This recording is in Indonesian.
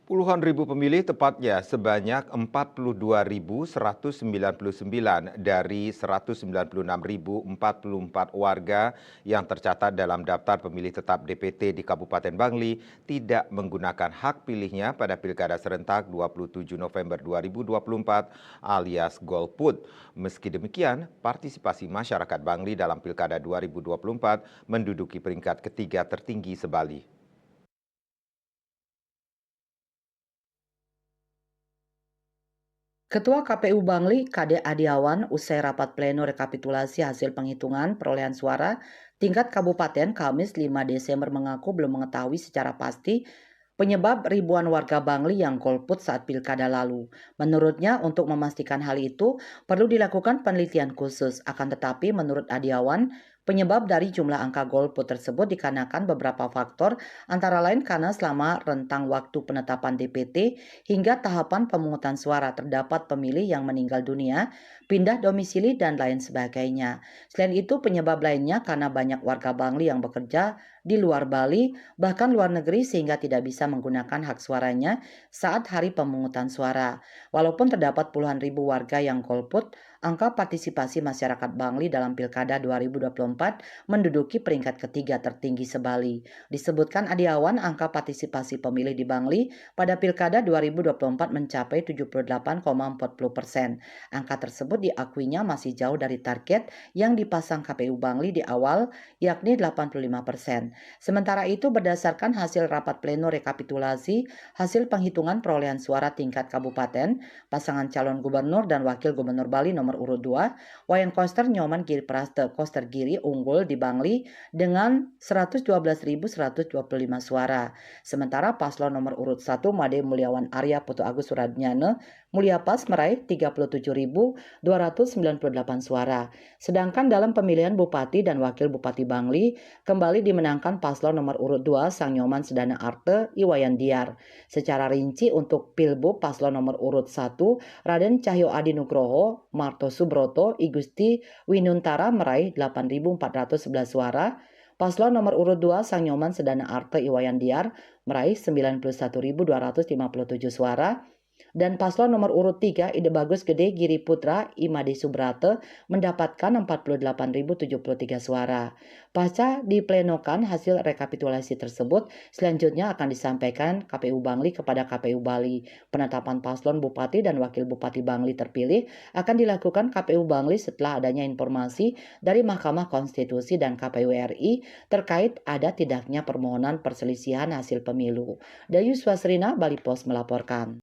Puluhan ribu pemilih, tepatnya sebanyak 42.199 dari 196.044 warga yang tercatat dalam daftar pemilih tetap DPT di Kabupaten Bangli tidak menggunakan hak pilihnya pada Pilkada serentak 27 November 2024 alias golput. Meski demikian, partisipasi masyarakat Bangli dalam Pilkada 2024 menduduki peringkat ketiga tertinggi se-Bali. Ketua KPU Bangli, Kade Adiawan, usai rapat pleno rekapitulasi hasil penghitungan perolehan suara tingkat kabupaten Kamis 5 Desember mengaku belum mengetahui secara pasti penyebab ribuan warga Bangli yang golput saat pilkada lalu. Menurutnya, untuk memastikan hal itu perlu dilakukan penelitian khusus. Akan tetapi, menurut Adiawan, penyebab dari jumlah angka golput tersebut dikarenakan beberapa faktor, antara lain karena selama rentang waktu penetapan DPT hingga tahapan pemungutan suara terdapat pemilih yang meninggal dunia, pindah domisili, dan lain sebagainya. Selain itu, penyebab lainnya karena banyak warga Bangli yang bekerja di luar Bali, bahkan luar negeri, sehingga tidak bisa menggunakan hak suaranya saat hari pemungutan suara. Walaupun terdapat puluhan ribu warga yang golput, angka partisipasi masyarakat Bangli dalam Pilkada 2024 menduduki peringkat ketiga tertinggi se-Bali. Disebutkan Adiawan, angka partisipasi pemilih di Bangli pada Pilkada 2024 mencapai 78,40%. Angka tersebut diakuinya masih jauh dari target yang dipasang KPU Bangli di awal, yakni 85%. Sementara itu, berdasarkan hasil rapat pleno rekapitulasi hasil penghitungan perolehan suara tingkat kabupaten, pasangan calon gubernur dan wakil gubernur Bali nomor urut 2, Wayan Koster Nyoman Giri Praste Koster Giri unggul di Bangli dengan 112.125 suara. Sementara paslon nomor urut 1 Made Mulyawan Arya Putu Agus Suradnyana Mulia Pas meraih 37.298 suara. Sedangkan dalam pemilihan Bupati dan Wakil Bupati Bangli, kembali dimenangkan paslon nomor urut 2 Sang Nyoman Sedana Arte Iwayan Diar. Secara rinci untuk Pilbu paslon nomor urut 1 Raden Cahyo Adi Nugroho Marto Subroto Igusti Winuntara meraih 8.411 suara. Paslon nomor urut 2 Sang Nyoman Sedana Arte Iwayan Diar meraih 91.257 suara. Dan paslon nomor urut 3 Ide Bagus Gede Giri Putra Imade Subrate mendapatkan 48.073 suara. Pasca diplenokan hasil rekapitulasi tersebut, selanjutnya akan disampaikan KPU Bangli kepada KPU Bali. Penetapan paslon Bupati dan Wakil Bupati Bangli terpilih akan dilakukan KPU Bangli setelah adanya informasi dari Mahkamah Konstitusi dan KPU RI terkait ada tidaknya permohonan perselisihan hasil pemilu. Dayu Swasrina, Bali Pos melaporkan.